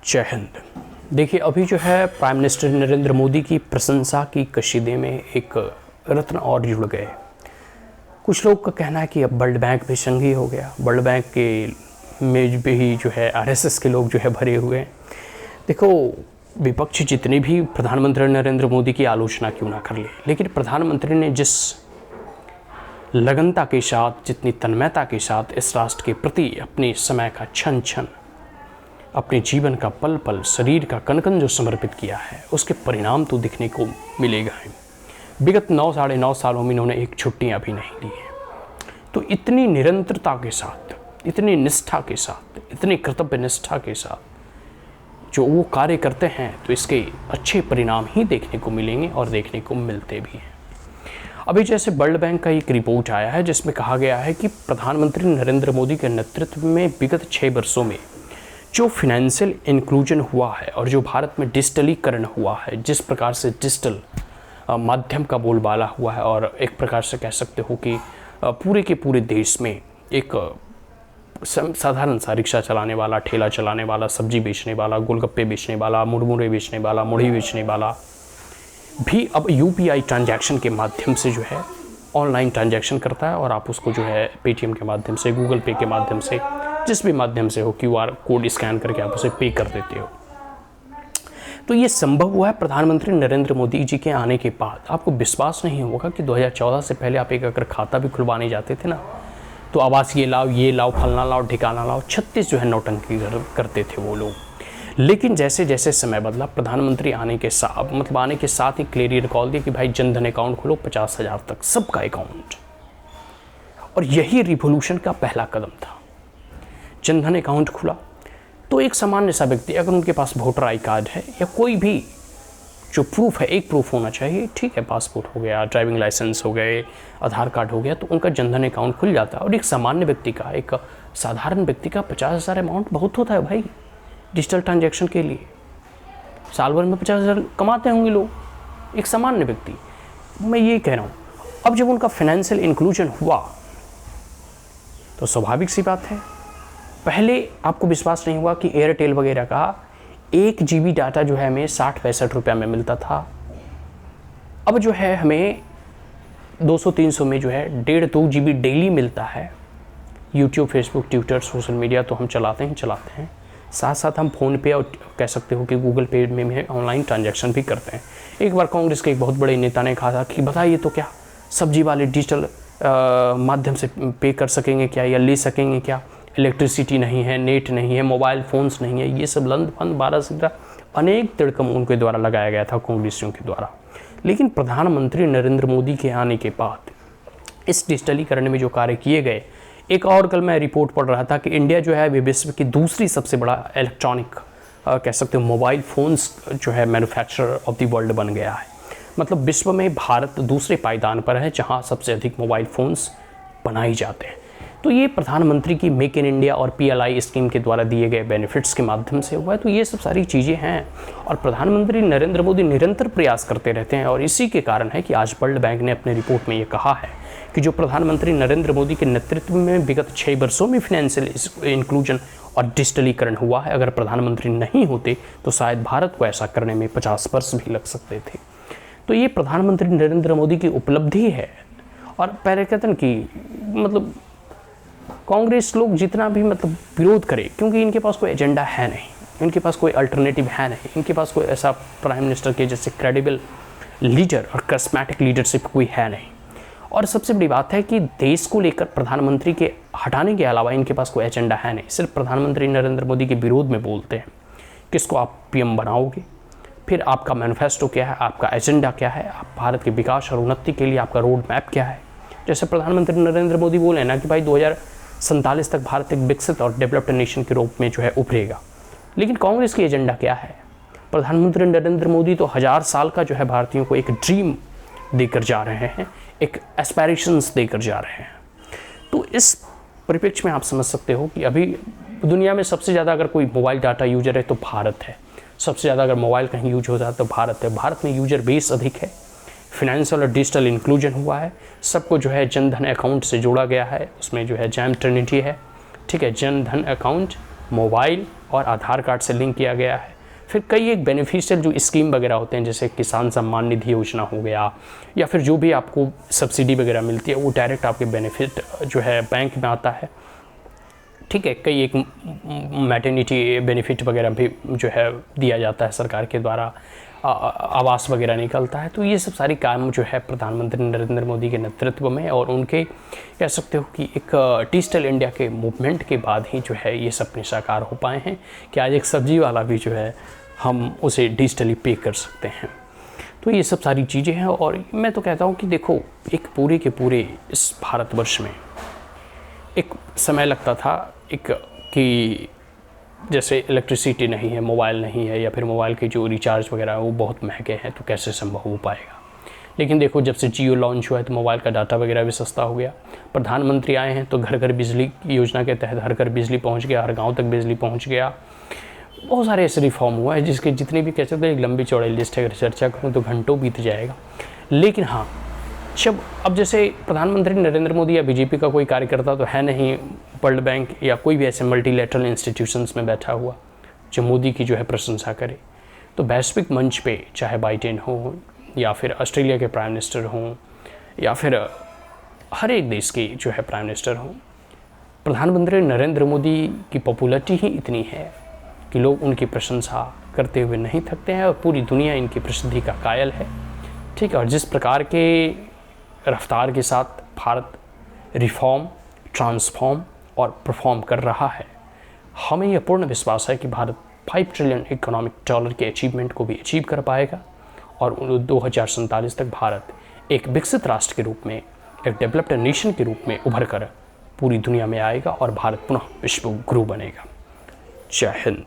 जय हिंद। देखिए, अभी जो है प्राइम मिनिस्टर नरेंद्र मोदी की प्रशंसा की कशीदे में एक रत्न और जुड़ गए। कुछ लोग का कहना है कि अब वर्ल्ड बैंक भी संघी हो गया, वर्ल्ड बैंक के में भी जो है आरएसएस के लोग जो है भरे हुए हैं। देखो, विपक्ष जितने भी प्रधानमंत्री नरेंद्र मोदी की आलोचना क्यों ना कर ले, लेकिन प्रधानमंत्री ने जिस लगनता के साथ, जितनी तन्मयता के साथ इस राष्ट्र के प्रति अपने समय का क्षण क्षण, अपने जीवन का पल पल, शरीर का कण कण जो समर्पित किया है, उसके परिणाम तो दिखने को मिलेगा ही। विगत 9 साढ़े 9 सालों में इन्होंने एक छुट्टियां भी नहीं ली है। तो इतनी निरंतरता के साथ, इतनी निष्ठा के साथ, इतनी कर्तव्य निष्ठा के साथ जो वो कार्य करते हैं, तो इसके अच्छे परिणाम ही देखने को मिलेंगे और देखने को मिलते भी हैं। अभी जैसे वर्ल्ड बैंक का एक रिपोर्ट आया है जिसमें कहा गया है कि प्रधानमंत्री नरेंद्र मोदी के नेतृत्व में विगत 6 वर्षों में जो फाइनेंशियल इंक्लूजन हुआ है और जो भारत में डिजिटलीकरण हुआ है, जिस प्रकार से डिजिटल माध्यम का बोलबाला हुआ है, और एक प्रकार से कह सकते हो कि पूरे के पूरे देश में एक साधारण सा रिक्शा चलाने वाला, ठेला चलाने वाला, सब्जी बेचने वाला, गोलगप्पे बेचने वाला, मुरमुरे बेचने वाला, मुढ़ी बेचने वाला भी अब यूपीआई ट्रांजैक्शन के माध्यम से जो है ऑनलाइन ट्रांजैक्शन करता है, और आप उसको जो है पेटीएम के माध्यम से, गूगल पे के माध्यम से, जिस भी माध्यम से हो, क्यूआर कोड स्कैन करके आप उसे पे कर देते हो। तो ये संभव हुआ है प्रधानमंत्री नरेंद्र मोदी जी के आने के बाद। आपको विश्वास नहीं होगा कि 2014 से पहले आप एक अगर खाता भी खुलवाने जाते थे ना, तो आवास ये लाओ, फलना लाओ, ठिकाना लाओ, 36 जो है नौटंकी करते थे वो लोग। लेकिन जैसे जैसे समय बदला, प्रधानमंत्री आने के साथ ही क्लियरली रिकॉल दिया कि भाई जनधन अकाउंट खोलो 50,000 तक सबका अकाउंट, और यही रिवोल्यूशन का पहला कदम था। जनधन अकाउंट खुला तो एक सामान्य सा व्यक्ति, अगर उनके पास वोटर आई कार्ड है या कोई भी जो प्रूफ है, एक प्रूफ होना चाहिए, ठीक है, पासपोर्ट हो गया, ड्राइविंग लाइसेंस हो गए, आधार कार्ड हो गया, तो उनका जनधन अकाउंट खुल जाता है। और एक सामान्य व्यक्ति का, एक साधारण व्यक्ति का 50,000 अमाउंट बहुत होता है भाई डिजिटल ट्रांजैक्शन के लिए। साल भर में 50,000 कमाते होंगे लोग, एक सामान्य व्यक्ति। मैं ये कह रहा हूँ, अब जब उनका फाइनेंशियल इंक्लूजन हुआ तो स्वाभाविक सी बात है, पहले आपको विश्वास नहीं हुआ कि एयरटेल वगैरह का 1 GB डाटा जो है हमें 60-65 रुपये में मिलता था। अब जो है हमें 200-300 में जो है 1.5-2 GB डेली मिलता है। YouTube, Facebook, Twitter, social media तो हम चलाते हैं, साथ साथ हम फ़ोन पे और कह सकते हो कि गूगल पे में ऑनलाइन ट्रांजैक्शन भी करते हैं। एक बार कांग्रेस के एक बहुत बड़े नेता ने कहा था कि बताइए तो क्या सब्जी वाले डिजिटल माध्यम से पे कर सकेंगे क्या, या ले सकेंगे क्या? इलेक्ट्रिसिटी नहीं है, नेट नहीं है, मोबाइल फ़ोन्स नहीं है, ये सब लंद फंद 12 अनेक तिड़कम उनके द्वारा लगाया गया था, कांग्रेसियों के द्वारा। लेकिन प्रधानमंत्री नरेंद्र मोदी के आने के बाद इस डिजिटलीकरण में जो कार्य किए गए, एक और कल मैं रिपोर्ट पढ़ रहा था कि इंडिया जो है विश्व की दूसरी सबसे बड़ा इलेक्ट्रॉनिक कह सकते हो मोबाइल फ़ोन्स जो है मैन्युफैक्चरर ऑफ द वर्ल्ड बन गया है। मतलब विश्व में भारत दूसरे पायदान पर है जहाँ सबसे अधिक मोबाइल फ़ोन्स बनाए जाते हैं। तो ये प्रधानमंत्री की मेक इन इंडिया और PLI स्कीम के द्वारा दिए गए बेनिफिट्स के माध्यम से हुआ है। तो ये सब सारी चीज़ें हैं, और प्रधानमंत्री नरेंद्र मोदी निरंतर प्रयास करते रहते हैं, और इसी के कारण है कि आज वर्ल्ड बैंक ने अपने रिपोर्ट में ये कहा है कि जो प्रधानमंत्री नरेंद्र मोदी के नेतृत्व में विगत 6 वर्षों में फाइनेंशियल इंक्लूजन और डिजिटलीकरण हुआ है, अगर प्रधानमंत्री नहीं होते तो शायद भारत को ऐसा करने में 50 वर्ष भी लग सकते थे। तो ये प्रधानमंत्री नरेंद्र मोदी की उपलब्धि है। और पहले कहते हैं कि मतलब कांग्रेस लोग जितना भी मतलब विरोध करे, क्योंकि इनके पास कोई एजेंडा है नहीं, इनके पास कोई अल्टरनेटिव है नहीं, इनके पास कोई ऐसा प्राइम मिनिस्टर के जैसे क्रेडिबल लीडर और करिस्मेटिक लीडरशिप कोई है नहीं। और सबसे बड़ी बात है कि देश को लेकर प्रधानमंत्री के हटाने के अलावा इनके पास कोई एजेंडा है नहीं। सिर्फ प्रधानमंत्री नरेंद्र मोदी के विरोध में बोलते हैं। किसको आप PM बनाओगे, फिर आपका मैनिफेस्टो क्या है, आपका एजेंडा क्या है, आप भारत के विकास और उन्नति के लिए आपका रोड मैप क्या है। जैसे प्रधानमंत्री नरेंद्र मोदी बोले ना कि भाई 2047 तक भारत एक विकसित और डेवलप्ड नेशन के रूप में जो है उभरेगा, लेकिन कांग्रेस की एजेंडा क्या है? प्रधानमंत्री नरेंद्र मोदी तो 1000 साल का जो है भारतीयों को एक ड्रीम देकर जा रहे हैं, एक एस्पायरेशंस देकर जा रहे हैं। तो इस परिप्रेक्ष्य में आप समझ सकते हो कि अभी दुनिया में सबसे ज़्यादा अगर कोई मोबाइल डाटा यूजर है तो भारत है। सबसे ज़्यादा अगर मोबाइल कहीं यूज होता है तो भारत है। भारत में यूजर बेस अधिक है, फाइनेंशियल और डिजिटल इंक्लूजन हुआ है, सबको जो है जनधन अकाउंट से जोड़ा गया है, उसमें जो है जैम ट्रिनिटी है, ठीक है, जनधन अकाउंट, मोबाइल और आधार कार्ड से लिंक किया गया है। फिर कई एक बेनिफिशियल जो स्कीम वगैरह होते हैं, जैसे किसान सम्मान निधि योजना हो गया, या फिर जो भी आपको सब्सिडी वगैरह मिलती है वो डायरेक्ट आपके बेनिफिट जो है बैंक में आता है। ठीक है, कई एक मैटरनिटी बेनिफिट वगैरह भी जो है दिया जाता है सरकार के द्वारा, आवास वगैरह निकलता है। तो ये सब सारी काम जो है प्रधानमंत्री नरेंद्र मोदी के नेतृत्व में, और उनके कह सकते हो कि एक डिजिटल इंडिया के मूवमेंट के बाद ही जो है ये सपने साकार हो पाए हैं कि आज एक सब्जी वाला भी जो है हम उसे डिजिटली पे कर सकते हैं। तो ये सब सारी चीज़ें हैं, और मैं तो कहता हूँ कि देखो, एक पूरे के पूरे इस भारतवर्ष में एक समय लगता था कि जैसे इलेक्ट्रिसिटी नहीं है, मोबाइल नहीं है, या फिर मोबाइल के जो रिचार्ज वगैरह है वो बहुत महंगे हैं, तो कैसे संभव हो पाएगा। लेकिन देखो, जब से जियो लॉन्च हुआ है तो मोबाइल का डाटा वगैरह भी सस्ता हो गया। प्रधानमंत्री आए हैं तो घर घर बिजली योजना के तहत हर घर बिजली पहुंच गया, हर गांव तक बिजली पहुंच गया। बहुत सारे ऐसे रिफॉर्म हुआ है जिसके जितनी भी कह सकते हैं एक लंबी चौड़ी लिस्ट है, अगर चर्चा करूँ तो घंटों बीत जाएगा। लेकिन हाँ, अब जैसे प्रधानमंत्री नरेंद्र मोदी या बीजेपी का कोई कार्यकर्ता तो है नहीं वर्ल्ड बैंक या कोई भी ऐसे मल्टीलैटरल इंस्टीट्यूशंस में बैठा हुआ जो मोदी की जो है प्रशंसा करे, तो वैश्विक मंच पे चाहे बाइडेन हो, या फिर ऑस्ट्रेलिया के प्राइम मिनिस्टर हों, या फिर हर एक देश के जो है प्राइम मिनिस्टर हों, प्रधानमंत्री नरेंद्र मोदी की पॉपुलैरिटी ही इतनी है कि लोग उनकी प्रशंसा करते हुए नहीं थकते हैं, और पूरी दुनिया इनकी प्रसिद्धि का कायल है। ठीक है, और जिस प्रकार के रफ्तार के साथ भारत रिफॉर्म, ट्रांसफॉर्म और परफॉर्म कर रहा है, हमें यह पूर्ण विश्वास है कि भारत 5 ट्रिलियन इकोनॉमिक डॉलर के अचीवमेंट को भी अचीव कर पाएगा, और 2047 तक भारत एक विकसित राष्ट्र के रूप में, एक डेवलप्ड नेशन के रूप में उभर कर पूरी दुनिया में आएगा, और भारत पुनः विश्व गुरु बनेगा। जय हिंद।